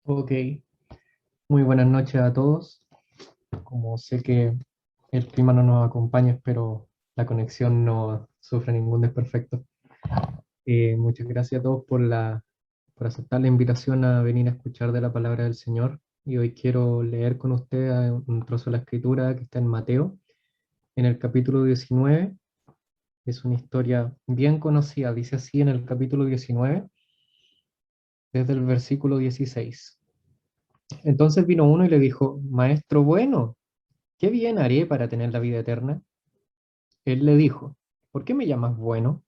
Ok, muy buenas noches a todos. Como sé que el clima no nos acompaña, espero la conexión no sufra ningún desperfecto. Muchas gracias a todos por aceptar la invitación a venir a escuchar de la palabra del Señor. Y hoy quiero leer con ustedes un trozo de la escritura que está en Mateo, en el capítulo 19. Es una historia bien conocida, dice así en el capítulo 19, desde el versículo 16. Entonces vino uno y le dijo: Maestro bueno, ¿qué bien haré para tener la vida eterna? Él le dijo: ¿por qué me llamas bueno?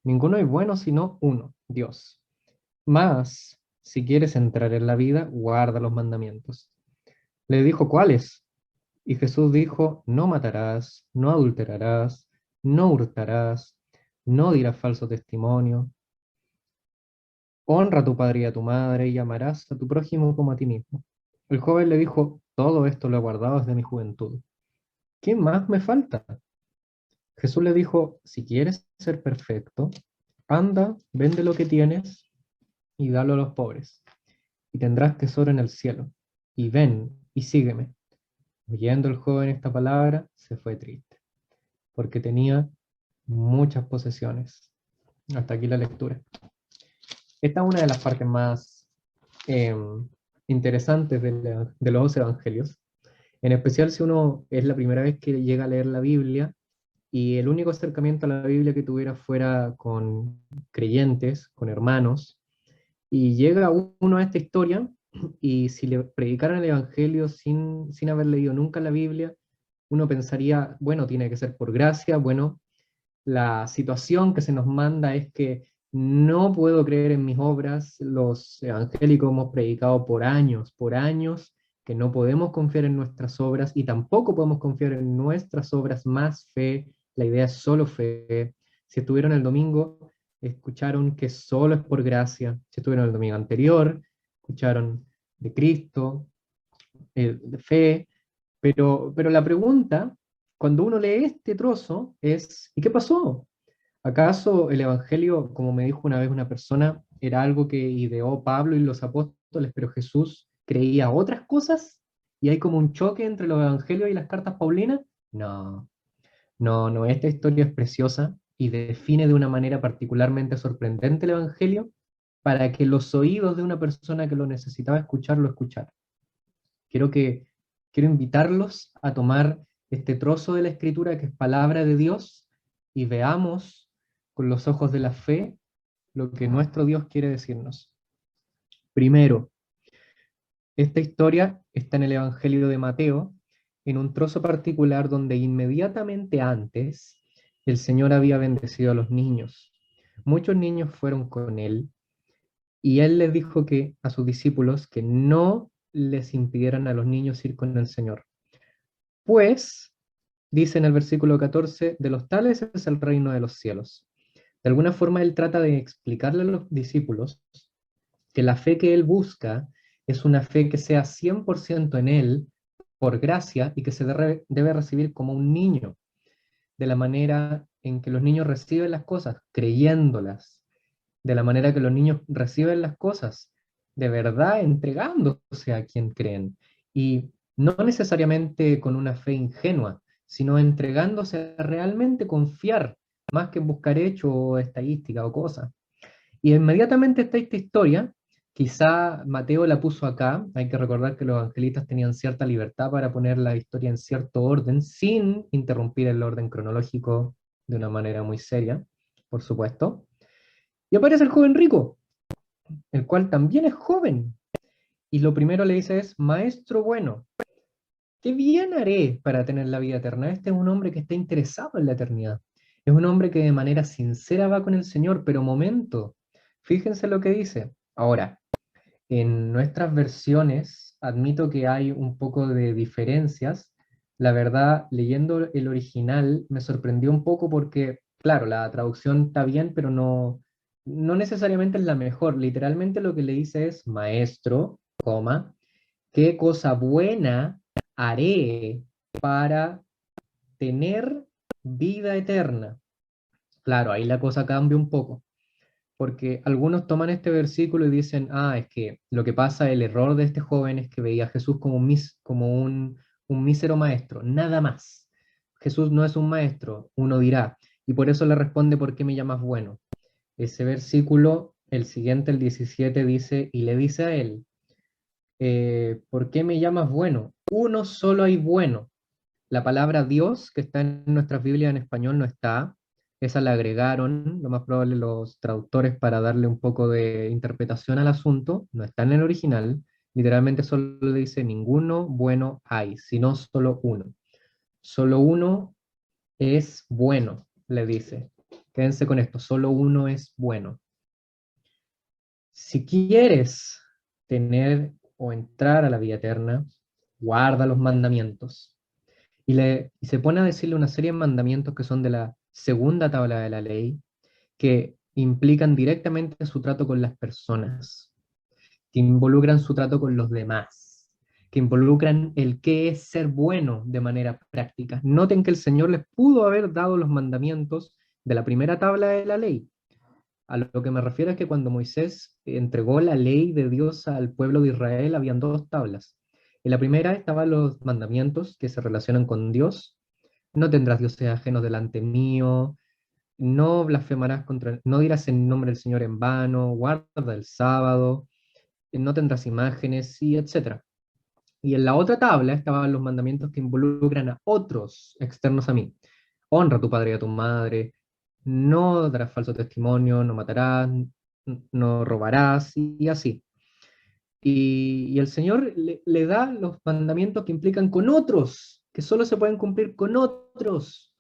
Ninguno es bueno sino uno, Dios. Mas, si quieres entrar en la vida, guarda los mandamientos. Le dijo: ¿cuáles? Y Jesús dijo: no matarás, no adulterarás, no hurtarás, no dirás falso testimonio, honra a tu padre y a tu madre, y amarás a tu prójimo como a ti mismo. El joven le dijo: todo esto lo he guardado desde mi juventud. ¿Qué más me falta? Jesús le dijo: si quieres ser perfecto, anda, vende lo que tienes y dalo a los pobres, y tendrás tesoro en el cielo. Y ven y sígueme. Oyendo el joven esta palabra, se fue triste, porque tenía muchas posesiones. Hasta aquí la lectura. Esta es una de las partes más eh, interesantes de los evangelios, en especial si uno es la primera vez que llega a leer la Biblia y el único acercamiento a la Biblia que tuviera fuera con creyentes, con hermanos, y llega uno a esta historia, y si le predicaran el Evangelio sin haber leído nunca la Biblia, uno pensaría, bueno, tiene que ser por gracia, bueno, la situación que se nos manda es que no puedo creer en mis obras. Los evangélicos hemos predicado por años, que no podemos confiar en nuestras obras y tampoco podemos confiar en nuestras obras más fe. La idea es solo fe. Si estuvieron el domingo, escucharon que solo es por gracia. Si estuvieron el domingo anterior, escucharon de Cristo, de fe. Pero la pregunta, cuando uno lee este trozo, es: ¿y qué pasó? ¿Acaso el Evangelio, como me dijo una vez una persona, era algo que ideó Pablo y los apóstoles, pero Jesús creía otras cosas? ¿Y hay como un choque entre los Evangelios y las cartas paulinas? No, no, esta historia es preciosa y define de una manera particularmente sorprendente el Evangelio para que los oídos de una persona que lo necesitaba escuchar lo escuchara. Quiero que, quiero invitarlos a tomar este trozo de la Escritura que es palabra de Dios y veamos con los ojos de la fe lo que nuestro Dios quiere decirnos. Primero, esta historia está en el Evangelio de Mateo, en un trozo particular donde inmediatamente antes el Señor había bendecido a los niños. Muchos niños fueron con él y él les dijo que a sus discípulos que no les impidieran a los niños ir con el Señor. Pues, dice en el versículo 14, de los tales es el reino de los cielos. De alguna forma él trata de explicarle a los discípulos que la fe que él busca es una fe que sea 100% en él, por gracia, y que se debe recibir como un niño, de la manera en que los niños reciben las cosas, creyéndolas, de la manera que los niños reciben las cosas, de verdad entregándose a quien creen. Y no necesariamente con una fe ingenua, sino entregándose a realmente confiar, más que buscar hechos o estadística o cosas. Y inmediatamente está esta historia, quizá Mateo la puso acá, hay que recordar que los evangelistas tenían cierta libertad para poner la historia en cierto orden, sin interrumpir el orden cronológico de una manera muy seria, por supuesto. Y aparece el joven rico, el cual también es joven. Y lo primero le dice es: maestro bueno, ¿qué bien haré para tener la vida eterna? Este es un hombre que está interesado en la eternidad. Es un hombre que de manera sincera va con el Señor, pero momento, fíjense lo que dice. Ahora, en nuestras versiones, admito que hay un poco de diferencias. La verdad, leyendo el original, me sorprendió un poco porque, claro, la traducción está bien, pero no necesariamente es la mejor. Literalmente lo que le dice es: maestro, coma, ¿qué cosa buena haré para tener vida eterna? Claro, ahí la cosa cambia un poco, porque algunos toman este versículo y dicen, ah, es que lo que pasa, el error de este joven es que veía a Jesús como un mísero maestro, nada más. Jesús no es un maestro, uno dirá, y por eso le responde, ¿por qué me llamas bueno? Ese versículo, el siguiente, el 17, dice, y le dice a él, ¿por qué me llamas bueno? Uno solo hay bueno. La palabra Dios, que está en nuestras Biblias en español, no está. Esa la agregaron, lo más probable, los traductores para darle un poco de interpretación al asunto. No está en el original. Literalmente solo le dice, ninguno bueno hay, sino solo uno. Solo uno es bueno, le dice. Quédense con esto, solo uno es bueno. Si quieres tener o entrar a la vida eterna, guarda los mandamientos. Y se pone a decirle una serie de mandamientos que son de la segunda tabla de la ley, que implican directamente su trato con las personas, que involucran su trato con los demás, que involucran el qué es ser bueno de manera práctica. Noten que el Señor les pudo haber dado los mandamientos de la primera tabla de la ley. A lo que me refiero es que cuando Moisés entregó la ley de Dios al pueblo de Israel, habían dos tablas. En la primera estaban los mandamientos que se relacionan con Dios. No tendrás dioses ajenos delante mío, no blasfemarás contra, no dirás en nombre del Señor en vano, guarda el sábado, no tendrás imágenes, y etcétera. Y en la otra tabla estaban los mandamientos que involucran a otros externos a mí. Honra a tu padre y a tu madre, no darás falso testimonio, no matarás, no robarás, y así. Y el Señor le da los mandamientos que implican con otros, que solo se pueden cumplir con otros.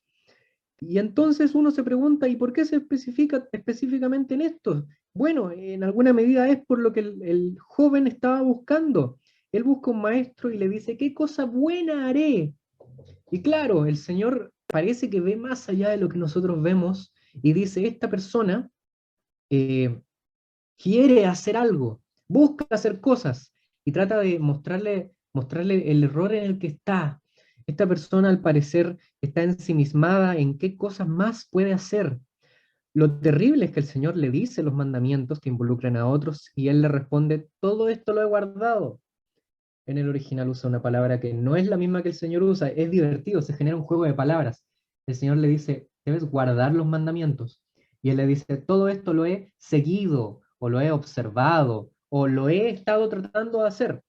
Y entonces uno se pregunta, ¿y por qué se especifica específicamente en esto? Bueno, en alguna medida es por lo que el joven estaba buscando. Él busca un maestro y le dice, ¿qué cosa buena haré? Y claro, el Señor parece que ve más allá de lo que nosotros vemos y dice, esta persona eh, quiere hacer algo, busca hacer cosas y trata de mostrarle el error en el que está. Esta persona al parecer está ensimismada en qué cosas más puede hacer. Lo terrible es que el Señor le dice los mandamientos que involucran a otros y él le responde, todo esto lo he guardado. En el original usa una palabra que no es la misma que el Señor usa, es divertido, se genera un juego de palabras. El Señor le dice, debes guardar los mandamientos. Y él le dice, todo esto lo he seguido, o lo he observado, o lo he estado tratando de hacer.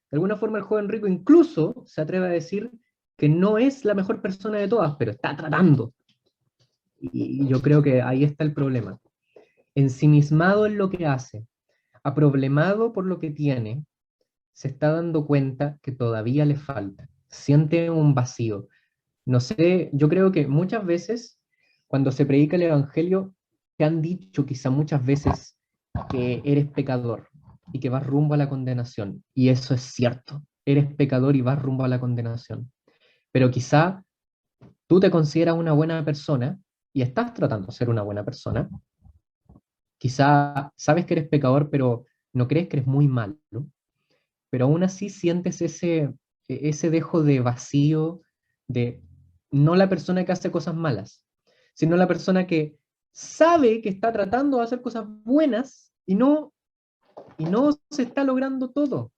De alguna forma el joven rico incluso se atreve a decir que no es la mejor persona de todas, pero está tratando. Y yo creo que ahí está el problema. Ensimismado en lo que hace, aproblemado por lo que tiene, se está dando cuenta que todavía le falta, siente un vacío. No sé, yo creo que muchas veces cuando se predica el Evangelio, te han dicho quizá muchas veces que eres pecador y que vas rumbo a la condenación. Y eso es cierto, eres pecador y vas rumbo a la condenación. Pero quizá tú te consideras una buena persona y estás tratando de ser una buena persona. Quizá sabes que eres pecador, pero no crees que eres muy malo, pero aún así sientes ese dejo de vacío de no la persona que hace cosas malas, sino la persona que sabe que está tratando de hacer cosas buenas y no se está logrando todo.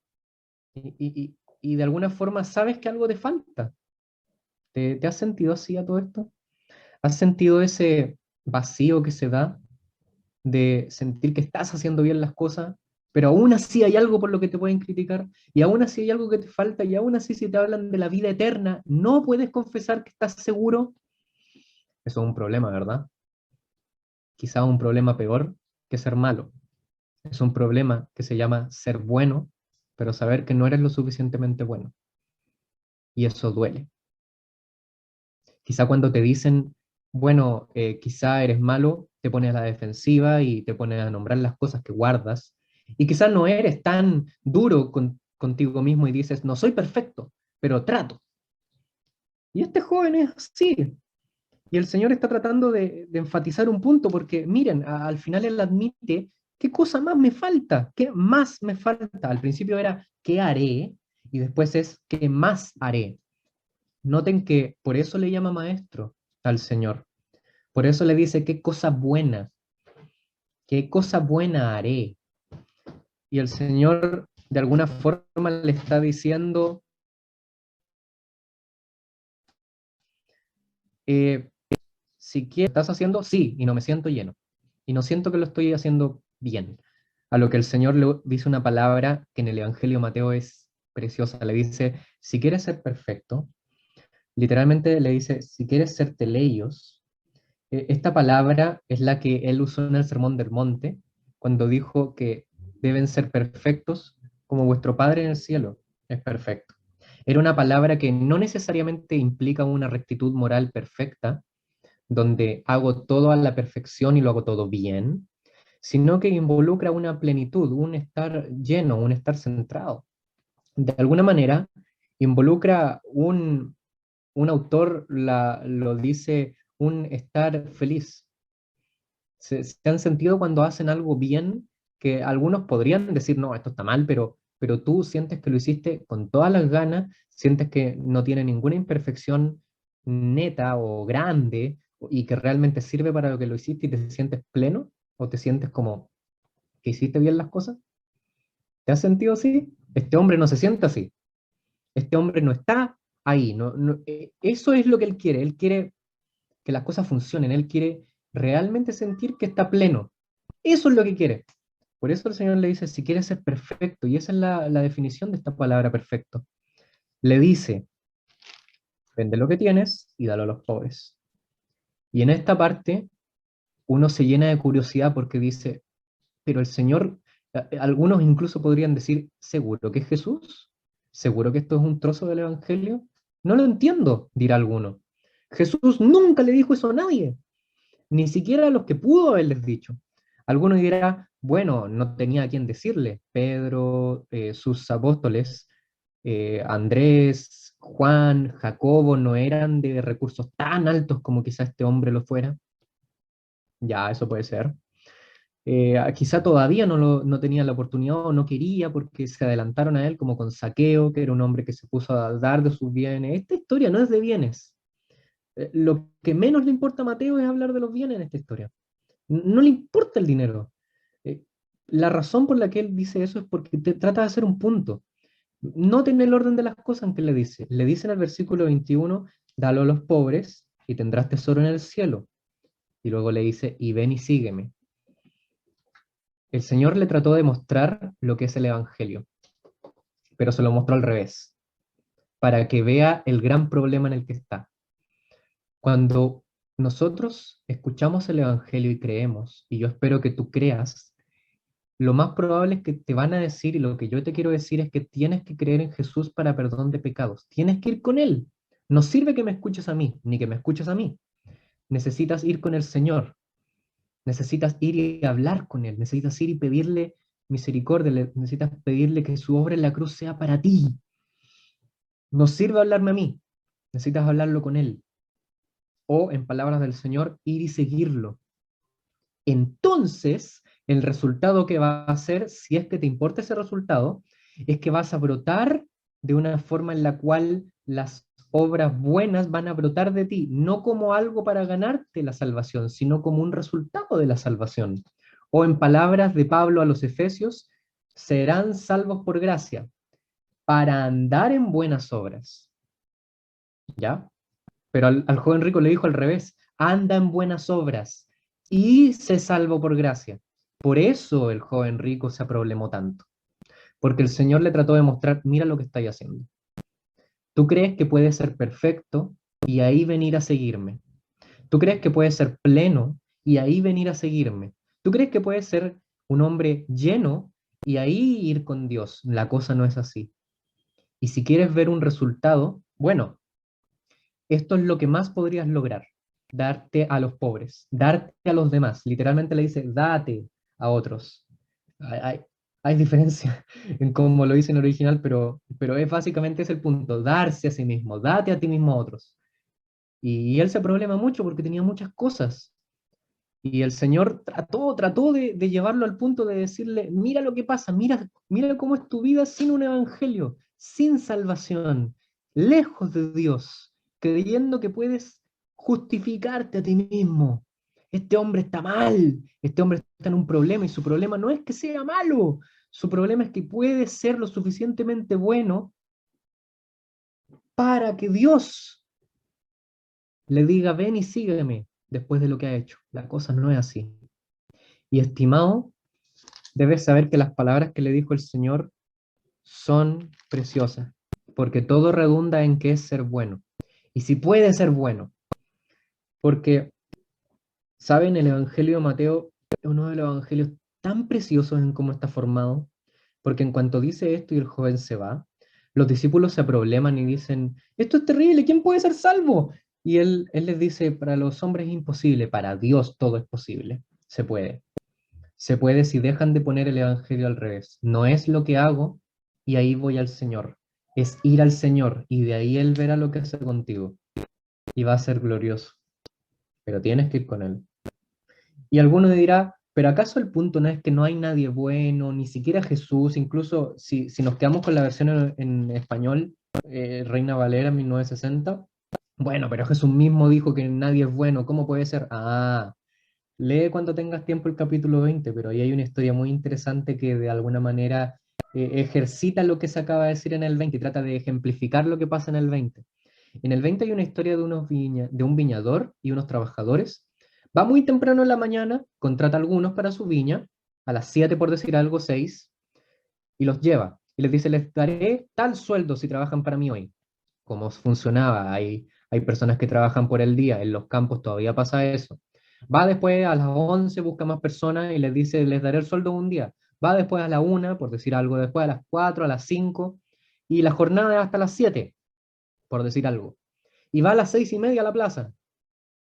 Y de alguna forma sabes que algo te falta. ¿Te has sentido así a todo esto? ¿Has sentido ese vacío que se da de sentir que estás haciendo bien las cosas, pero aún así hay algo por lo que te pueden criticar, y aún así hay algo que te falta, y aún así si te hablan de la vida eterna, no puedes confesar que estás seguro? Eso es un problema, ¿verdad? Quizá un problema peor que ser malo. Es un problema que se llama ser bueno, pero saber que no eres lo suficientemente bueno. Y eso duele. Quizá cuando te dicen, bueno, quizá eres malo, te pones a la defensiva y te pones a nombrar las cosas que guardas. Y quizá no eres tan duro contigo mismo y dices, no soy perfecto, pero trato. Y este joven es así. Y el Señor está tratando de enfatizar un punto, porque miren, al final él admite, ¿qué cosa más me falta? ¿Qué más me falta? Al principio era, ¿qué haré? Y después es, ¿qué más haré? Noten que por eso le llama maestro al Señor. Por eso le dice, qué cosa buena. ¿Qué cosa buena haré? Y el Señor de alguna forma le está diciendo, eh, si quieres, ¿estás haciendo? Sí, y no me siento lleno. Y no siento que lo estoy haciendo bien. A lo que el Señor le dice una palabra que en el Evangelio de Mateo es preciosa. Le dice, si quieres ser perfecto, literalmente le dice, si quieres ser teleios, esta palabra es la que él usó en el Sermón del Monte, cuando dijo que deben ser perfectos como vuestro Padre en el cielo es perfecto. Era una palabra que no necesariamente implica una rectitud moral perfecta, donde hago todo a la perfección y lo hago todo bien, sino que involucra una plenitud, un estar lleno, un estar centrado. De alguna manera, involucra un autor lo dice, un estar feliz. Se han sentido cuando hacen algo bien, que algunos podrían decir, no, esto está mal, pero tú sientes que lo hiciste con todas las ganas, sientes que no tiene ninguna imperfección neta o grande y que realmente sirve para lo que lo hiciste y te sientes pleno o te sientes como que hiciste bien las cosas. ¿Te has sentido así? Este hombre no se siente así. Este hombre no está ahí. Eso es lo que él quiere que las cosas funcionen, él quiere realmente sentir que está pleno. Eso es lo que quiere. Por eso el Señor le dice, si quieres ser perfecto, y esa es la definición de esta palabra perfecto, le dice, vende lo que tienes y dalo a los pobres. Y en esta parte uno se llena de curiosidad porque dice, pero el Señor, algunos incluso podrían decir, ¿seguro que es Jesús? ¿Seguro que esto es un trozo del Evangelio? No lo entiendo, dirá alguno. Jesús nunca le dijo eso a nadie, ni siquiera a los que pudo haberles dicho. Algunos dirán, bueno, no tenía a quién decirle. Pedro, sus apóstoles, Andrés, Juan, Jacobo, no eran de recursos tan altos como quizá este hombre lo fuera. Ya, eso puede ser. Quizá todavía no tenía la oportunidad o no quería porque se adelantaron a él, como con Saqueo, que era un hombre que se puso a dar de sus bienes. Esta historia no es de bienes. Lo que menos le importa a Mateo es hablar de los bienes en esta historia. No le importa el dinero. Eh, la razón por la que él dice eso es porque trata de hacer un punto. Noten el orden de las cosas en que le dice. Le dice en el versículo 21, dalo a los pobres y tendrás tesoro en el cielo. Y luego le dice, y ven y sígueme. El Señor le trató de mostrar lo que es el Evangelio, pero se lo mostró al revés, para que vea el gran problema en el que está. Cuando nosotros escuchamos el Evangelio y creemos, y yo espero que tú creas, lo más probable es que te van a decir, y lo que yo te quiero decir es que tienes que creer en Jesús para perdón de pecados. Tienes que ir con Él. No sirve que me escuches a mí, ni que me escuches a mí. Necesitas ir con el Señor. Necesitas ir y hablar con Él. Necesitas ir y pedirle misericordia. Necesitas pedirle que su obra en la cruz sea para ti. No sirve hablarme a mí. Necesitas hablarlo con Él. O, en palabras del Señor, ir y seguirlo. Entonces, el resultado que va a ser, si es que te importa ese resultado, es que vas a brotar de una forma en la cual las obras buenas van a brotar de ti, no como algo para ganarte la salvación, sino como un resultado de la salvación. O en palabras de Pablo a los Efesios, serán salvos por gracia, para andar en buenas obras. ¿Ya? Pero al joven rico le dijo al revés, anda en buenas obras y se salvó por gracia. Por eso el joven rico se aproblemó tanto, porque el Señor le trató de mostrar, mira lo que estáis haciendo. Tú crees que puedes ser perfecto y ahí venir a seguirme. Tú crees que puedes ser pleno y ahí venir a seguirme. Tú crees que puedes ser un hombre lleno y ahí ir con Dios. La cosa no es así. Y si quieres ver un resultado, bueno, esto es lo que más podrías lograr, darte a los pobres, darte a los demás. Literalmente le dice, date a otros. Hay, hay- hay diferencia en cómo lo dice en original, pero es básicamente ese el punto, darse a sí mismo, date a ti mismo a otros. Y él se problema mucho porque tenía muchas cosas. Y el Señor trató de llevarlo al punto de decirle, mira lo que pasa, mira cómo es tu vida sin un evangelio, sin salvación, lejos de Dios, creyendo que puedes justificarte a ti mismo. este hombre está mal, este hombre está en un problema y su problema no es que sea malo, su problema es que puede ser lo suficientemente bueno para que Dios le diga, ven y sígueme después de lo que ha hecho. La cosa no es así. Y estimado, debes saber que las palabras que le dijo el Señor son preciosas, porque todo redunda en que es ser bueno. Y si puede ser bueno, porque, ¿saben? El Evangelio de Mateo es uno de los evangelios tan preciosos en cómo está formado, porque en cuanto dice esto y el joven se va, los discípulos se probleman y dicen, esto es terrible, ¿quién puede ser salvo? Y él les dice, para los hombres es imposible, para Dios todo es posible, se puede. Se puede si dejan de poner el Evangelio al revés. No es lo que hago y ahí voy al Señor. Es ir al Señor y de ahí Él verá lo que hace contigo y va a ser glorioso. Pero tienes que ir con Él. Y alguno dirá, pero ¿acaso el punto no es que no hay nadie bueno, ni siquiera Jesús? Incluso si nos quedamos con la versión en español, Reina Valera 1960, bueno, pero Jesús mismo dijo que nadie es bueno, ¿cómo puede ser? Ah, lee cuando tengas tiempo el capítulo 20, pero ahí hay una historia muy interesante que de alguna manera ejercita lo que se acaba de decir en el 20 y trata de ejemplificar lo que pasa en el 20. En el 20 hay una historia de un viñador y unos trabajadores. Va muy temprano en la mañana, contrata a algunos para su viña, a las 7 por decir algo, 6, y los lleva. Y les dice, les daré tal sueldo si trabajan para mí hoy. ¿Cómo funcionaba? Hay personas que trabajan por el día, en los campos todavía pasa eso. Va después a las 11, busca más personas y les dice, les daré el sueldo un día. Va después a la 1, por decir algo, después a las 4, a las 5, y la jornada es hasta las 7, por decir algo. Y va a las 6:30 a la plaza,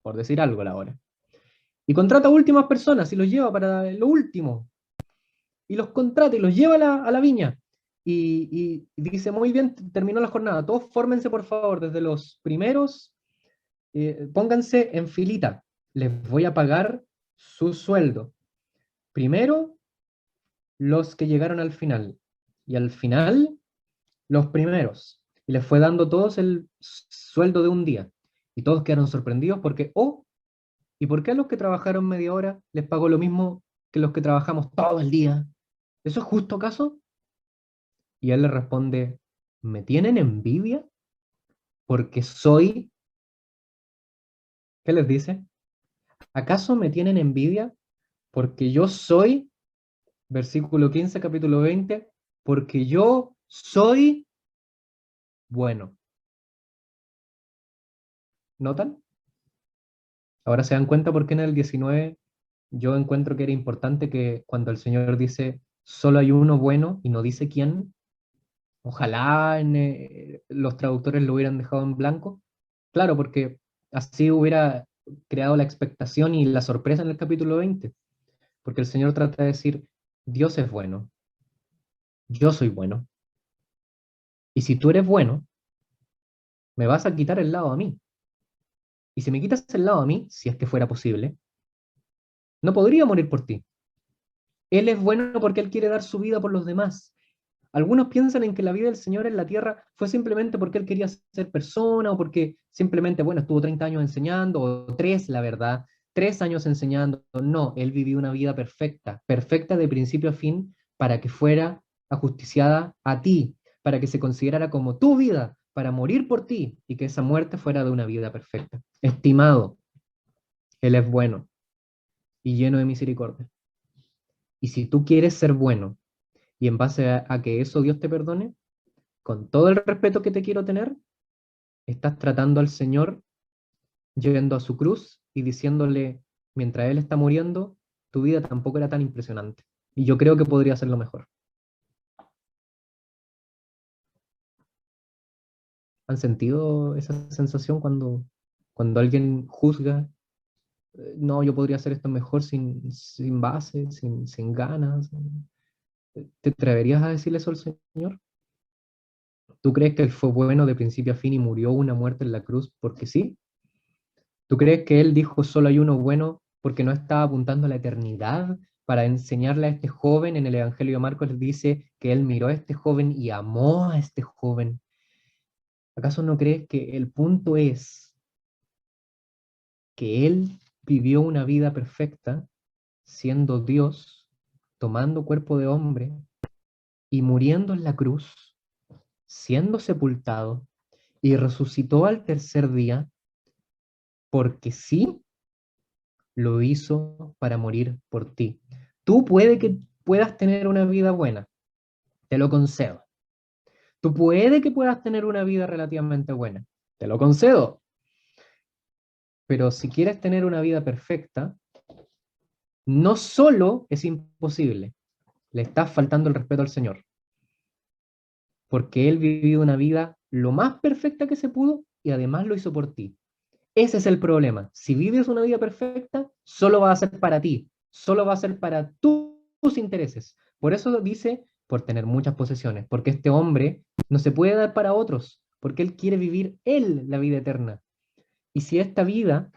por decir algo a la hora. Y contrata a últimas personas y los lleva para lo último. Y los contrata y los lleva a la viña. Y dice, muy bien, terminó la jornada. Todos fórmense, por favor, desde los primeros, pónganse en filita. Les voy a pagar su sueldo. Primero, los que llegaron al final. Y al final, los primeros. Y les fue dando todos el sueldo de un día. Y todos quedaron sorprendidos porque, oh, ¿y por qué a los que trabajaron media hora les pagó lo mismo que los que trabajamos todo el día? ¿Eso es justo acaso? Y él le responde, ¿me tienen envidia? Porque soy, ¿qué les dice? ¿Acaso me tienen envidia? Porque yo soy, versículo 15, capítulo 20, porque yo soy bueno. ¿Notan? Ahora se dan cuenta por qué en el 19 yo encuentro que era importante que cuando el Señor dice, solo hay uno bueno y no dice quién, ojalá los traductores lo hubieran dejado en blanco. Claro, porque así hubiera creado la expectación y la sorpresa en el capítulo 20, porque el Señor trata de decir, Dios es bueno, yo soy bueno, y si tú eres bueno, me vas a quitar el lado a mí. Y si me quitas el lado a mí, si es que fuera posible, no podría morir por ti. Él es bueno porque Él quiere dar su vida por los demás. Algunos piensan en que la vida del Señor en la tierra fue simplemente porque Él quería ser persona o porque simplemente, bueno, estuvo 30 años enseñando, o 3, la verdad, 3 años enseñando. No, Él vivió una vida perfecta, perfecta de principio a fin, para que fuera ajusticiada a ti, para que se considerara como tu vida, para morir por ti y que esa muerte fuera de una vida perfecta. Estimado, Él es bueno y lleno de misericordia. Y si tú quieres ser bueno y en base a que eso Dios te perdone, con todo el respeto que te quiero tener, estás tratando al Señor yendo a su cruz y diciéndole, mientras Él está muriendo, tu vida tampoco era tan impresionante. Y yo creo que podría ser lo mejor. ¿Han sentido esa sensación cuando alguien juzga? No, yo podría hacer esto mejor sin base, sin ganas. ¿Te atreverías a decirle eso al Señor? ¿Tú crees que Él fue bueno de principio a fin y murió una muerte en la cruz porque sí? ¿Tú crees que él dijo solo hay uno bueno porque no estaba apuntando a la eternidad para enseñarle a este joven? En el Evangelio de Marcos dice que él miró a este joven y amó a este joven. ¿Acaso no crees que el punto es que él vivió una vida perfecta, siendo Dios, tomando cuerpo de hombre y muriendo en la cruz, siendo sepultado y resucitó al tercer día, porque sí lo hizo para morir por ti. Tú puede que puedas tener una vida buena, te lo concedo. Tú puede que puedas tener una vida relativamente buena, te lo concedo. Pero si quieres tener una vida perfecta, no solo es imposible, le estás faltando el respeto al Señor, porque Él vivió una vida lo más perfecta que se pudo y además lo hizo por ti. Ese es el problema. Si vives una vida perfecta, solo va a ser para ti, solo va a ser para tus intereses. Por eso dice, por tener muchas posesiones, porque este hombre no se puede dar para otros, porque él quiere vivir él la vida eterna. Y si esta vida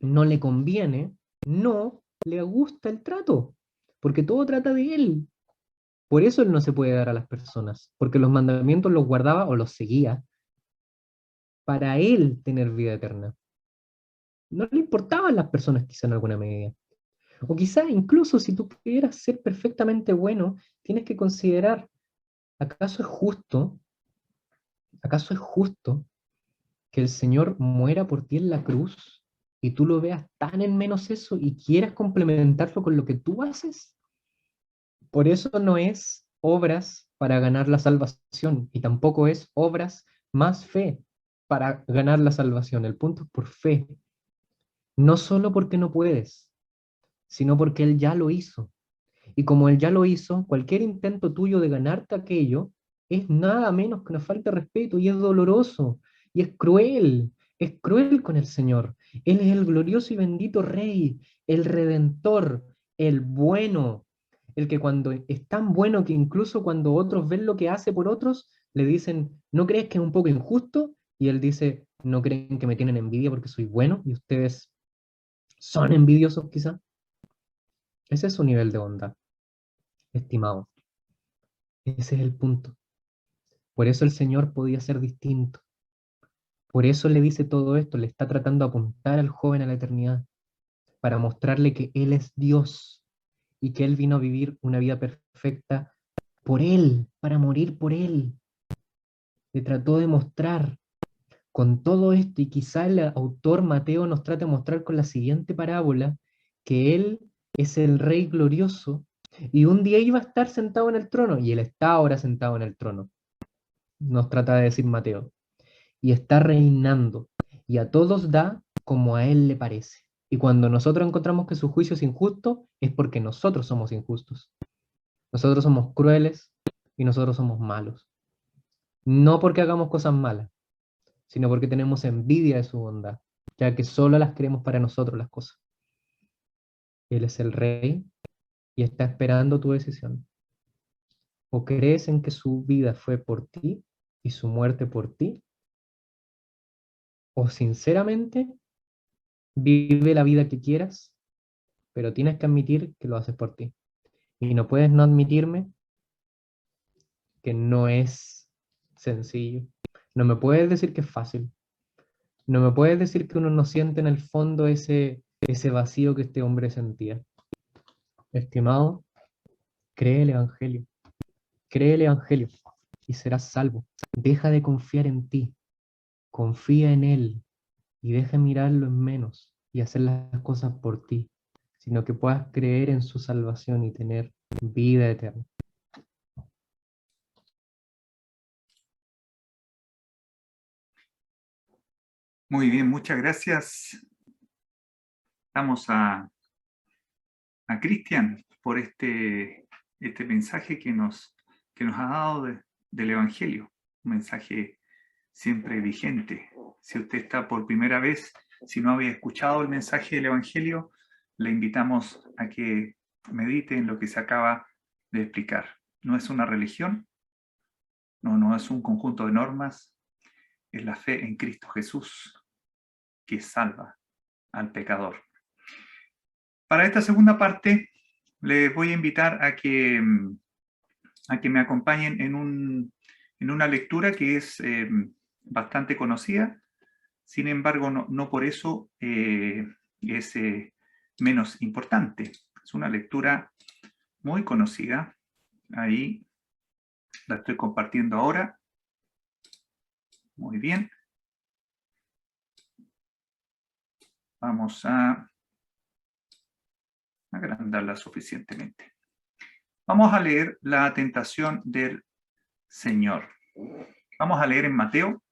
no le conviene, no le gusta el trato, porque todo trata de él. Por eso él no se puede dar a las personas, porque los mandamientos los guardaba o los seguía para él tener vida eterna. No le importaban las personas quizá en alguna medida. O quizá incluso si tú quieras ser perfectamente bueno, tienes que considerar, ¿acaso es justo? ¿Acaso es justo que el Señor muera por ti en la cruz y tú lo veas tan en menos eso y quieras complementarlo con lo que tú haces? Por eso no es obras para ganar la salvación y tampoco es obras más fe para ganar la salvación. El punto es por fe. No solo porque no puedes, sino porque Él ya lo hizo. Y como Él ya lo hizo, cualquier intento tuyo de ganarte aquello es nada menos que una falta de respeto y es doloroso y es cruel con el Señor. Él es el glorioso y bendito Rey, el Redentor, el bueno, el que cuando es tan bueno que incluso cuando otros ven lo que hace por otros, le dicen, ¿no crees que es un poco injusto? Y Él dice, ¿no creen que me tienen envidia porque soy bueno y ustedes son envidiosos quizá? Ese es su nivel de bondad, estimado. Ese es el punto. Por eso el Señor podía ser distinto. Por eso le dice todo esto, le está tratando de apuntar al joven a la eternidad, para mostrarle que Él es Dios y que Él vino a vivir una vida perfecta por Él, para morir por Él. Le trató de mostrar con todo esto, y quizá el autor Mateo nos trate de mostrar con la siguiente parábola, que Él es el Rey glorioso y un día iba a estar sentado en el trono, y Él está ahora sentado en el trono. Nos trata de decir Mateo. Y está reinando, y a todos da como a él le parece. Y cuando nosotros encontramos que su juicio es injusto, es porque nosotros somos injustos. Nosotros somos crueles y nosotros somos malos. No porque hagamos cosas malas, sino porque tenemos envidia de su bondad, ya que solo las queremos para nosotros las cosas. Él es el rey y está esperando tu decisión. O crees en que su vida fue por ti y su muerte por ti, o sinceramente vive la vida que quieras, pero tienes que admitir que lo haces por ti. Y no puedes no admitirme que no es sencillo. No me puedes decir que es fácil. No me puedes decir que uno no siente en el fondo ese vacío que este hombre sentía. Estimado, cree el Evangelio. Cree el Evangelio y serás salvo. Deja de confiar en ti. Confía en Él y deja mirarlo en menos y hacer las cosas por ti, sino que puedas creer en su salvación y tener vida eterna. Muy bien, muchas gracias. Damos a Cristian por este mensaje que nos ha dado del Evangelio, un mensaje siempre vigente. Si usted está por primera vez, si no había escuchado el mensaje del Evangelio, le invitamos a que medite en lo que se acaba de explicar. No es una religión, no es un conjunto de normas, es la fe en Cristo Jesús que salva al pecador. Para esta segunda parte, les voy a invitar a que me acompañen en una lectura que es bastante conocida. Sin embargo, no por eso es menos importante. Es una lectura muy conocida. Ahí la estoy compartiendo ahora. Muy bien. Vamos a agrandarla suficientemente. Vamos a leer la tentación del Señor. Vamos a leer en Mateo,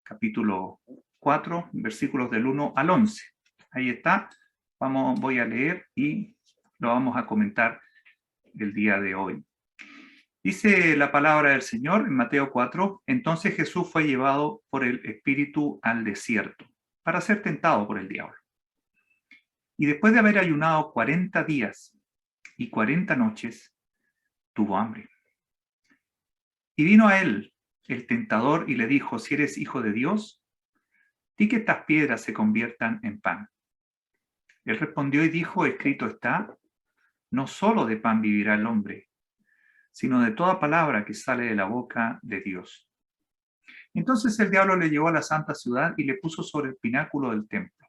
capítulo 4, versículos del 1 al 11. Ahí está. Voy a leer y lo vamos a comentar el día de hoy. Dice la palabra del Señor en Mateo 4, entonces Jesús fue llevado por el Espíritu al desierto para ser tentado por el diablo. Y después de haber ayunado 40 días y 40 noches, tuvo hambre. Y vino a él el tentador y le dijo, si eres hijo de Dios, di que estas piedras se conviertan en pan. Él respondió y dijo, escrito está, no solo de pan vivirá el hombre, sino de toda palabra que sale de la boca de Dios. Entonces el diablo le llevó a la santa ciudad y le puso sobre el pináculo del templo.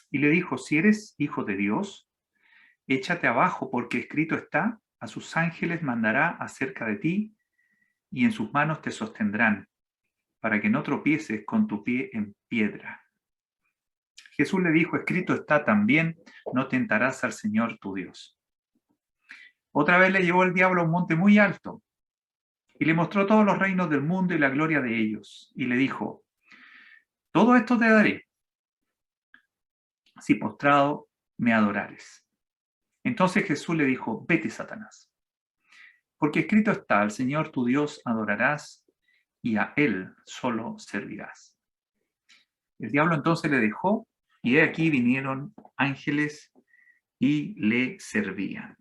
Y le dijo, si eres hijo de Dios, échate abajo, porque escrito está, a sus ángeles mandará acerca de ti, y en sus manos te sostendrán, para que no tropieces con tu pie en piedra. Jesús le dijo, escrito está también, no tentarás al Señor tu Dios. Otra vez le llevó el diablo a un monte muy alto, y le mostró todos los reinos del mundo y la gloria de ellos, y le dijo, todo esto te daré, si postrado me adorares. Entonces Jesús le dijo, vete, Satanás, porque escrito está, al Señor tu Dios adorarás, y a Él solo servirás. El diablo entonces le dejó, y he aquí vinieron ángeles y le servían.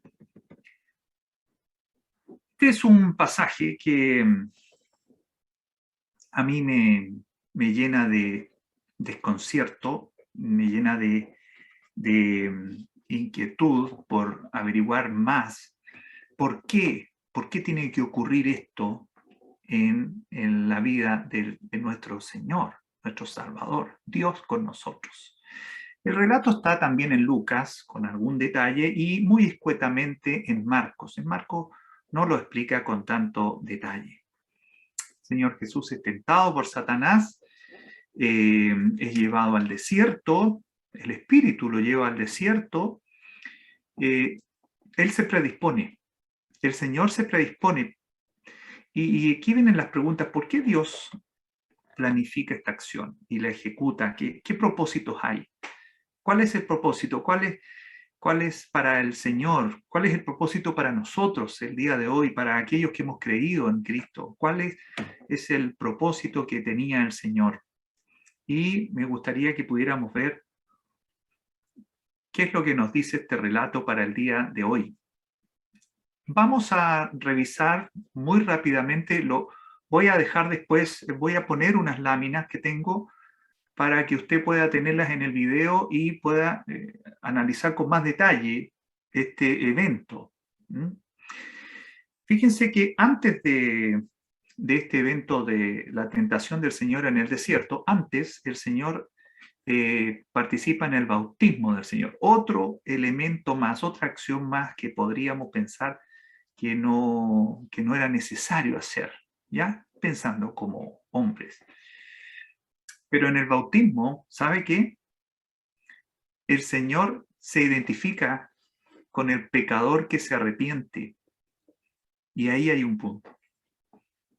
Este es un pasaje que a mí me llena de desconcierto, me llena de inquietud por averiguar más por qué tiene que ocurrir esto en la vida de nuestro Señor, nuestro Salvador, Dios con nosotros. El relato está también en Lucas, con algún detalle, y muy escuetamente en Marcos. En Marcos no lo explica con tanto detalle. El Señor Jesús es tentado por Satanás, es llevado al desierto, el Espíritu lo lleva al desierto, Él se predispone, el Señor se predispone. Y aquí vienen las preguntas, ¿por qué Dios planifica esta acción y la ejecuta? ¿Qué propósitos hay? ¿Cuál es el propósito? ¿Cuál es para el Señor? ¿Cuál es el propósito para nosotros el día de hoy, para aquellos que hemos creído en Cristo? ¿Cuál es el propósito que tenía el Señor? Y me gustaría que pudiéramos ver qué es lo que nos dice este relato para el día de hoy. Vamos a revisar muy rápidamente, voy a dejar después, voy a poner unas láminas que tengo para que usted pueda tenerlas en el video y pueda analizar con más detalle este evento. Fíjense que antes de este evento de la tentación del Señor en el desierto, antes el Señor participa en el bautismo del Señor. Otro elemento más, otra acción más que podríamos pensar que no era necesario hacer, ¿ya? Pensando como hombres. Pero en el bautismo, ¿sabe qué? El Señor se identifica con el pecador que se arrepiente. Y ahí hay un punto.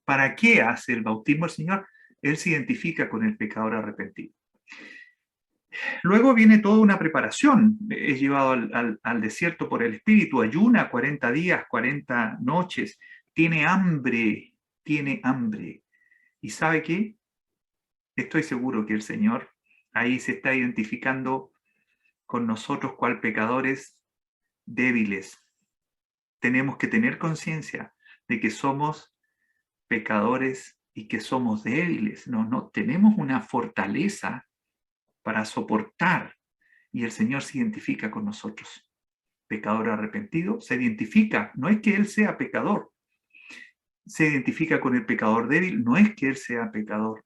¿Para qué hace el bautismo el Señor? Él se identifica con el pecador arrepentido. Luego viene toda una preparación. Es llevado al desierto por el Espíritu, ayuna 40 días, 40 noches, tiene hambre. ¿Y sabe qué? Estoy seguro que el Señor ahí se está identificando con nosotros cual pecadores débiles. Tenemos que tener conciencia de que somos pecadores y que somos débiles. No tenemos una fortaleza para soportar, y el Señor se identifica con nosotros. Pecador arrepentido se identifica, no es que Él sea pecador, se identifica con el pecador débil, no es que Él sea pecador.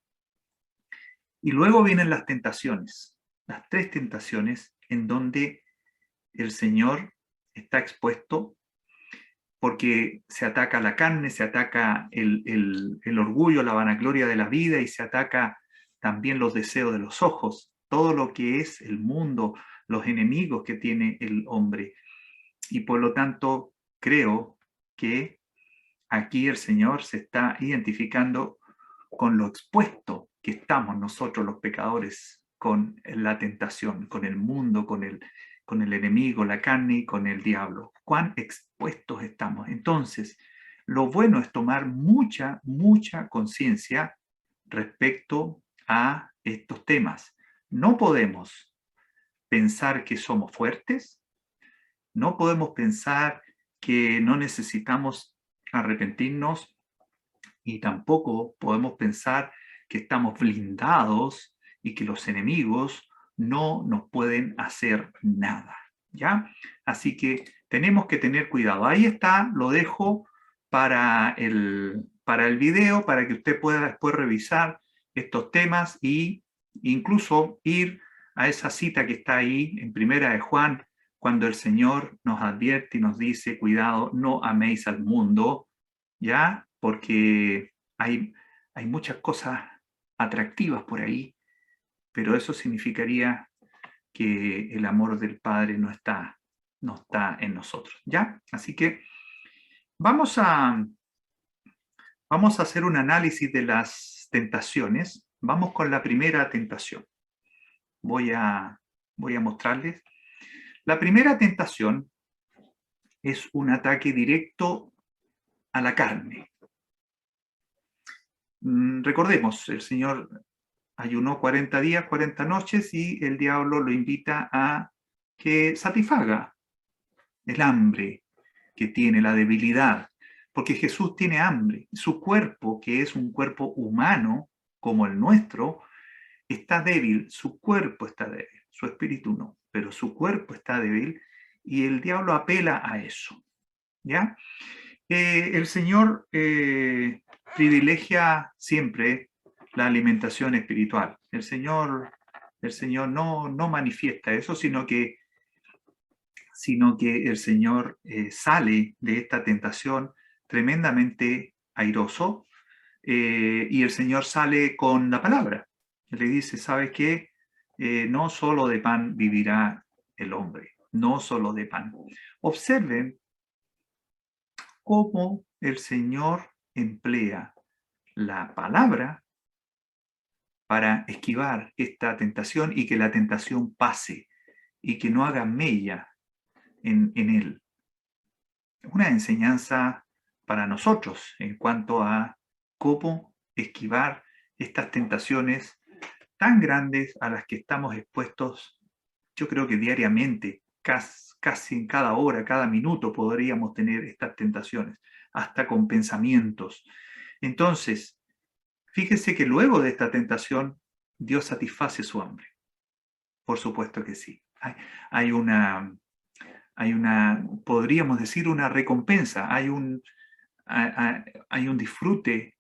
Y luego vienen las tentaciones. las tres tentaciones en donde el Señor está expuesto porque se ataca la carne, se ataca el orgullo, la vanagloria de la vida y se ataca también los deseos de los ojos, todo lo que es el mundo, los enemigos que tiene el hombre. Y por lo tanto, creo que aquí el Señor se está identificando con lo expuesto que estamos nosotros los pecadores con la tentación, con el mundo, con el enemigo, la carne y con el diablo. Cuán expuestos estamos. Entonces, lo bueno es tomar mucha, mucha conciencia respecto a estos temas. No podemos pensar que somos fuertes, no podemos pensar que no necesitamos arrepentirnos y tampoco podemos pensar que estamos blindados y que los enemigos no nos pueden hacer nada, ¿ya? Así que tenemos que tener cuidado. Ahí está, lo dejo para el video, para que usted pueda después revisar estos temas e incluso ir a esa cita que está ahí en Primera de Juan, cuando el Señor nos advierte y nos dice, cuidado, no améis al mundo, ¿ya? Porque hay muchas cosas atractivas por ahí, pero eso significaría que el amor del Padre no está en nosotros, ¿ya? Así que vamos a hacer un análisis de las tentaciones. Vamos con la primera tentación. Voy a mostrarles. La primera tentación es un ataque directo a la carne. Recordemos, el Señor ayunó 40 días, 40 noches y el diablo lo invita a que satisfaga el hambre que tiene, la debilidad, porque Jesús tiene hambre. Su cuerpo, que es un cuerpo humano como el nuestro, está débil, su cuerpo está débil, su espíritu no, pero su cuerpo está débil y el diablo apela a eso, ¿ya? El Señor privilegia siempre la alimentación espiritual. El Señor no manifiesta eso, sino que el Señor sale de esta tentación tremendamente airoso y el Señor sale con la palabra. Le dice, ¿sabes qué? No solo de pan vivirá el hombre, no solo de pan. Observen cómo el Señor emplea la palabra para esquivar esta tentación y que la tentación pase y que no haga mella en él. Una enseñanza para nosotros en cuanto a cómo esquivar estas tentaciones tan grandes a las que estamos expuestos, yo creo que diariamente, casi en cada hora, cada minuto podríamos tener estas tentaciones, hasta con pensamientos. Entonces, fíjese que luego de esta tentación, Dios satisface su hambre. Por supuesto que sí. Hay una, podríamos decir, una recompensa, hay un disfrute,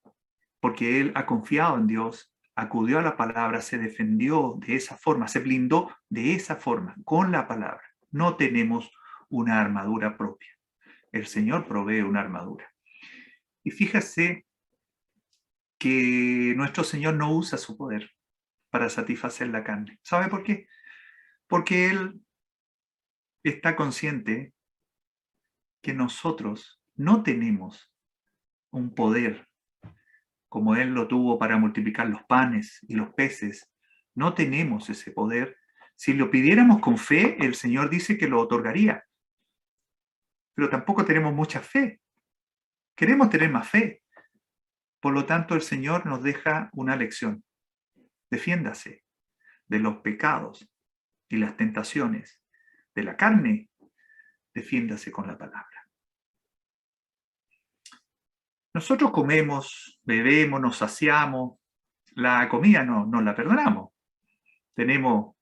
porque él ha confiado en Dios, acudió a la palabra, se defendió de esa forma, se blindó de esa forma, con la palabra. No tenemos una armadura propia. El Señor provee una armadura. Y fíjese que nuestro Señor no usa su poder para satisfacer la carne. ¿Sabe por qué? Porque Él está consciente que nosotros no tenemos un poder como Él lo tuvo para multiplicar los panes y los peces. No tenemos ese poder. Si lo pidiéramos con fe, el Señor dice que lo otorgaría. Pero tampoco tenemos mucha fe. Queremos tener más fe. Por lo tanto, el Señor nos deja una lección. Defiéndase de los pecados y las tentaciones de la carne. Defiéndase con la palabra. Nosotros comemos, bebemos, nos saciamos. La comida no la perdonamos. Tenemos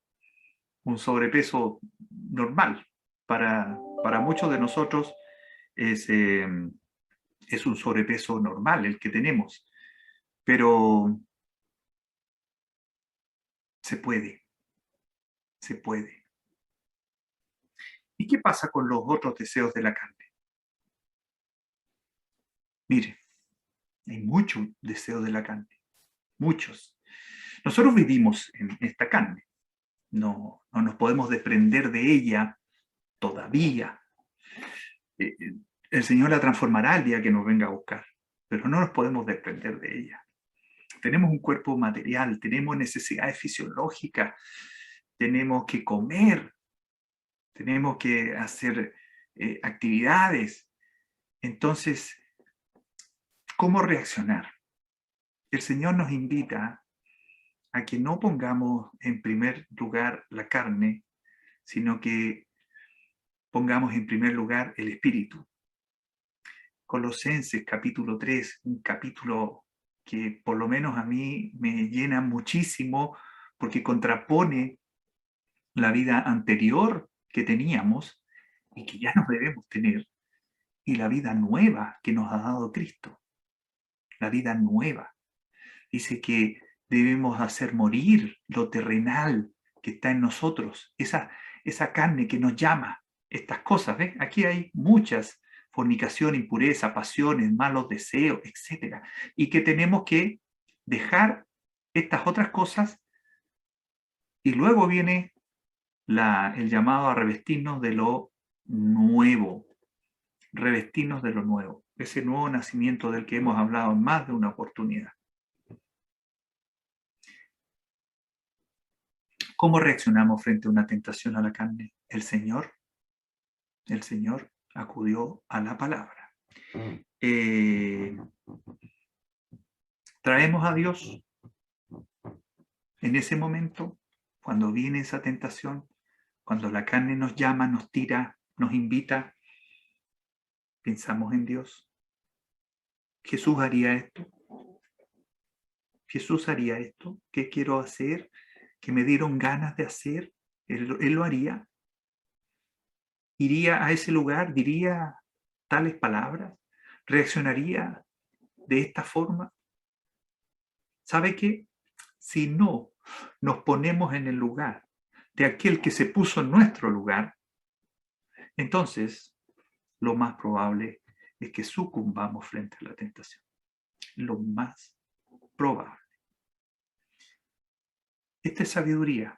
un sobrepeso normal. Para muchos de nosotros es un sobrepeso normal el que tenemos. Pero se puede. Se puede. ¿Y qué pasa con los otros deseos de la carne? Mire, hay muchos deseos de la carne, muchos. Nosotros vivimos en esta carne, no nos podemos desprender de ella todavía. El Señor la transformará el día que nos venga a buscar, pero no nos podemos desprender de ella. Tenemos un cuerpo material, tenemos necesidades fisiológicas, tenemos que comer, tenemos que hacer actividades. Entonces, ¿cómo reaccionar? El Señor nos invita a que no pongamos en primer lugar la carne, sino que pongamos en primer lugar el espíritu. Colosenses capítulo 3, un capítulo que por lo menos a mí me llena muchísimo porque contrapone la vida anterior que teníamos y que ya no debemos tener, y la vida nueva que nos ha dado Cristo. La vida nueva. Dice que debemos hacer morir lo terrenal que está en nosotros, esa carne que nos llama, estas cosas, ¿ves? Aquí hay muchas: fornicación, impureza, pasiones, malos deseos, etc. Y que tenemos que dejar estas otras cosas, y luego viene el llamado a revestirnos de lo nuevo, revestirnos de lo nuevo, ese nuevo nacimiento del que hemos hablado en más de una oportunidad. ¿Cómo reaccionamos frente a una tentación a la carne? El Señor acudió a la palabra. Traemos a Dios en ese momento, cuando viene esa tentación, cuando la carne nos llama, nos tira, nos invita, pensamos en Dios. Jesús haría esto. Jesús haría esto. ¿Qué quiero hacer? ¿Qué me dieron ganas de hacer? Él lo haría. Iría a ese lugar, diría tales palabras, reaccionaría de esta forma. ¿Sabe qué? Si no nos ponemos en el lugar de aquel que se puso en nuestro lugar, entonces lo más probable es que sucumbamos frente a la tentación. Lo más probable. Esta es sabiduría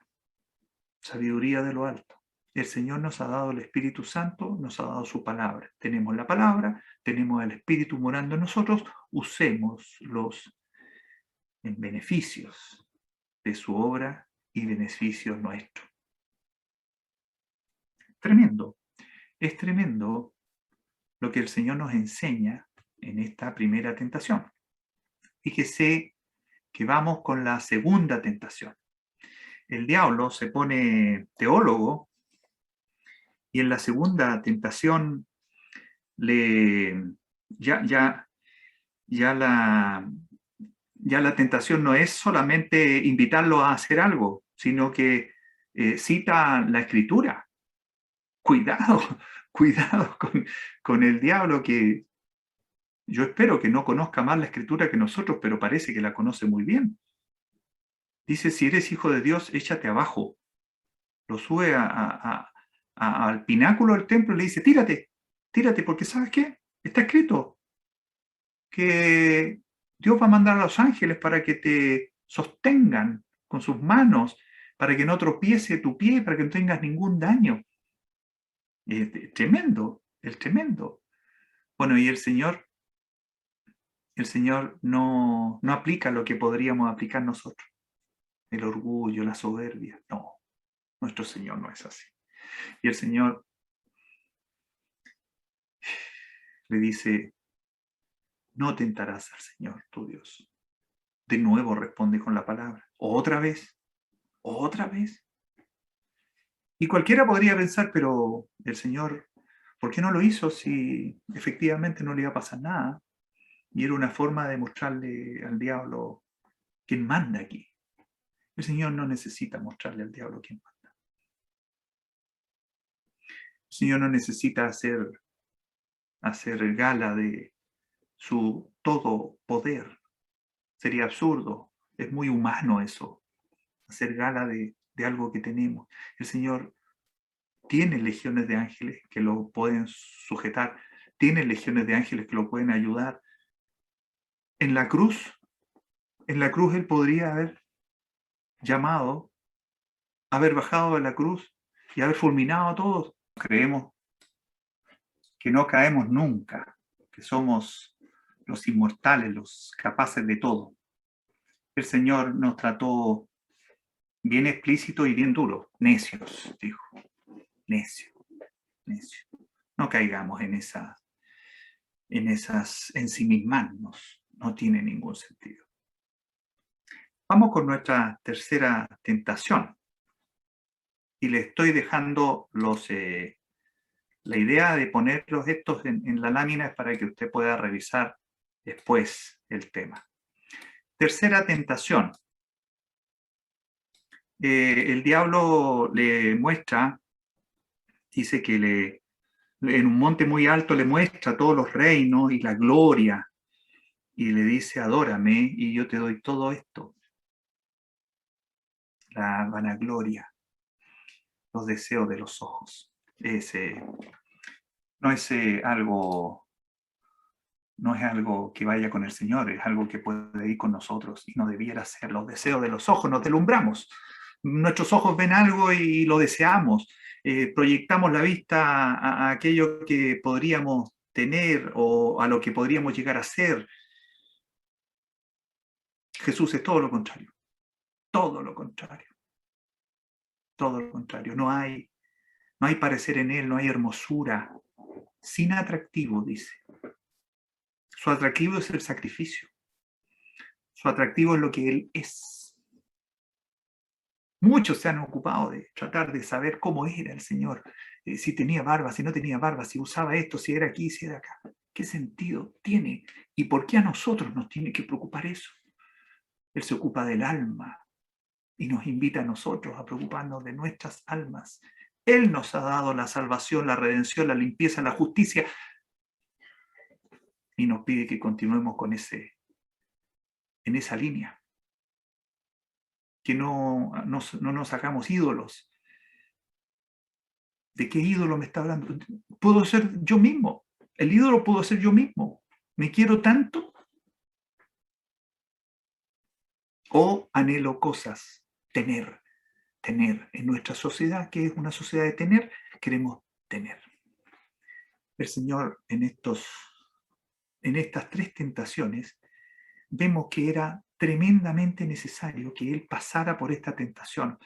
de lo alto. El Señor nos ha dado el Espíritu Santo, nos ha dado su palabra. Tenemos la palabra, tenemos el Espíritu morando en nosotros, usémoslos en beneficios de su obra y beneficios nuestros. Tremendo. Es tremendo lo que el Señor nos enseña en esta primera tentación. Fíjese que vamos con la segunda tentación. El diablo se pone teólogo y en la segunda tentación ya la tentación no es solamente invitarlo a hacer algo, sino que cita la Escritura. Cuidado con el diablo, que yo espero que no conozca más la Escritura que nosotros, pero parece que la conoce muy bien. Dice: si eres hijo de Dios, échate abajo. Lo sube al pináculo del templo y le dice: tírate, porque ¿sabes qué? Está escrito que Dios va a mandar a los ángeles para que te sostengan con sus manos, para que no tropiece tu pie, para que no tengas ningún daño. Tremendo, el tremendo. Bueno, y el Señor no aplica lo que podríamos aplicar nosotros. El orgullo, la soberbia. No, nuestro Señor no es así. Y el Señor le dice: no tentarás al Señor tu Dios. De nuevo responde con la palabra. Otra vez. Y cualquiera podría pensar: pero el Señor, ¿por qué no lo hizo si efectivamente no le iba a pasar nada? Y era una forma de mostrarle al diablo quién manda aquí. El Señor no necesita mostrarle al diablo quién manda. El Señor no necesita hacer gala de su todo poder. Sería absurdo. Es muy humano eso, hacer gala de de algo que tenemos. El Señor tiene legiones de ángeles que lo pueden sujetar, tiene legiones de ángeles que lo pueden ayudar. En la cruz Él podría haber llamado, haber bajado de la cruz y haber fulminado a todos. Creemos que no caemos nunca, que somos los inmortales, los capaces de todo. El Señor nos trató bien explícito y bien duro. Necios, dijo. Necio, necio. No caigamos en esas ensimismarnos. No tiene ningún sentido. Vamos con nuestra tercera tentación. Y le estoy dejando la idea de ponerlos estos en la lámina es para que usted pueda revisar después el tema. Tercera tentación. El diablo le muestra, dice que en un monte muy alto le muestra todos los reinos y la gloria y le dice, adórame y yo te doy todo esto. La vanagloria, los deseos de los ojos. No es algo que vaya con el Señor, es algo que puede ir con nosotros y no debiera ser. Los deseos de los ojos nos deslumbramos. Nuestros ojos ven algo y lo deseamos. Proyectamos la vista a aquello que podríamos tener o a lo que podríamos llegar a ser. Jesús es todo lo contrario. Todo lo contrario. Todo lo contrario. No hay parecer en él, no hay hermosura. Sin atractivo, dice. Su atractivo es el sacrificio. Su atractivo es lo que él es. Muchos se han ocupado de tratar de saber cómo era el Señor, si tenía barba, si no tenía barba, si usaba esto, si era aquí, si era acá. ¿Qué sentido tiene? ¿Y por qué a nosotros nos tiene que preocupar eso? Él se ocupa del alma y nos invita a nosotros a preocuparnos de nuestras almas. Él nos ha dado la salvación, la redención, la limpieza, la justicia y nos pide que continuemos en esa línea. Que no nos hagamos ídolos. ¿De qué ídolo me está hablando? Puedo ser yo mismo. El ídolo puedo ser yo mismo. ¿Me quiero tanto? ¿O anhelo cosas? Tener. En nuestra sociedad, que es una sociedad de tener, queremos tener. El Señor en estas tres tentaciones vemos que era tremendamente necesario que Él pasara por esta tentación.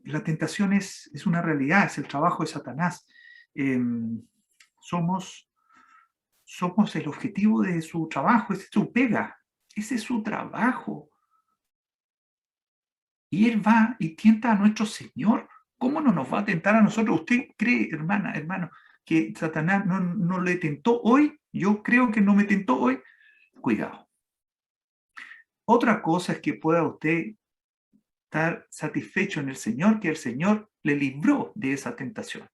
La tentación es una realidad, es el trabajo de Satanás. Somos el objetivo de su trabajo, esa es su pega, ese es su trabajo. Y Él va y tienta a nuestro Señor. ¿Cómo no nos va a tentar a nosotros? ¿Usted cree, hermano, que Satanás no le tentó hoy? Yo creo que no me tentó hoy. Cuidado. Otra cosa es que pueda usted estar satisfecho en el Señor, que el Señor le libró de esa tentación.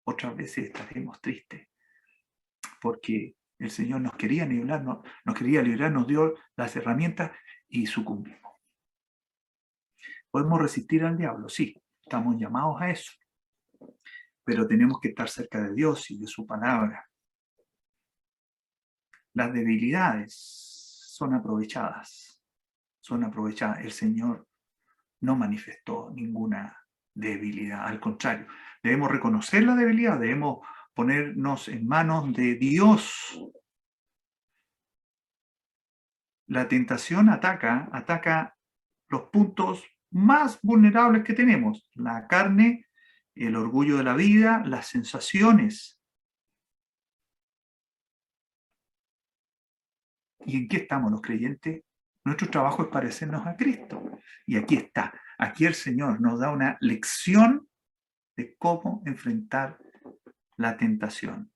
Otras veces estaremos tristes, porque el Señor nos quería librar, nos dio las herramientas y sucumbimos. ¿Podemos resistir al diablo? Sí, estamos llamados a eso. Pero tenemos que estar cerca de Dios y de su palabra. Las debilidades son aprovechadas. El Señor no manifestó ninguna debilidad. Al contrario, debemos reconocer la debilidad, debemos ponernos en manos de Dios. La tentación ataca los puntos más vulnerables que tenemos: la carne, el orgullo de la vida, las sensaciones. ¿Y en qué estamos los creyentes? Nuestro trabajo es parecernos a Cristo. Y aquí está. Aquí el Señor nos da una lección de cómo enfrentar la tentación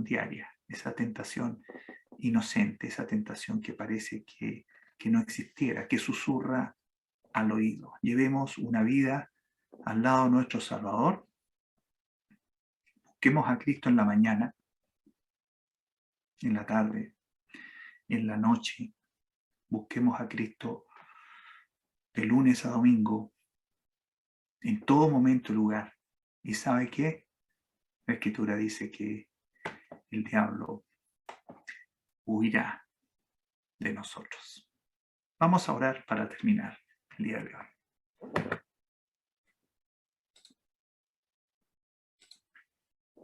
diaria, esa tentación inocente, esa tentación que parece que no existiera, que susurra al oído. Llevemos una vida al lado de nuestro Salvador. Busquemos a Cristo en la mañana, en la tarde, en la noche. Busquemos a Cristo de lunes a domingo, en todo momento y lugar. ¿Y sabe qué? La Escritura dice que el diablo huirá de nosotros. Vamos a orar para terminar el día de hoy.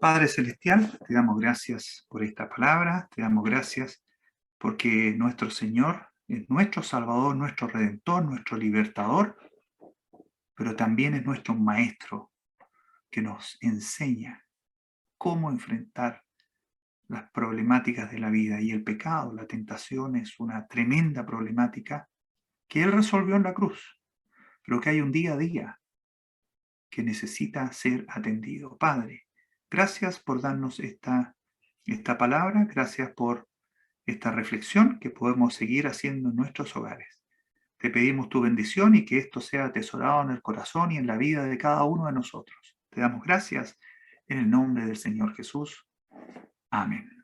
Padre Celestial, te damos gracias por esta palabra, te damos gracias porque nuestro Señor es nuestro Salvador, nuestro Redentor, nuestro Libertador, pero también es nuestro Maestro que nos enseña cómo enfrentar las problemáticas de la vida. Y el pecado, la tentación, es una tremenda problemática que Él resolvió en la cruz, pero que hay un día a día que necesita ser atendido. Padre, gracias por darnos esta palabra, gracias por esta reflexión que podemos seguir haciendo en nuestros hogares. Te pedimos tu bendición y que esto sea atesorado en el corazón y en la vida de cada uno de nosotros. Te damos gracias en el nombre del Señor Jesús. Amén.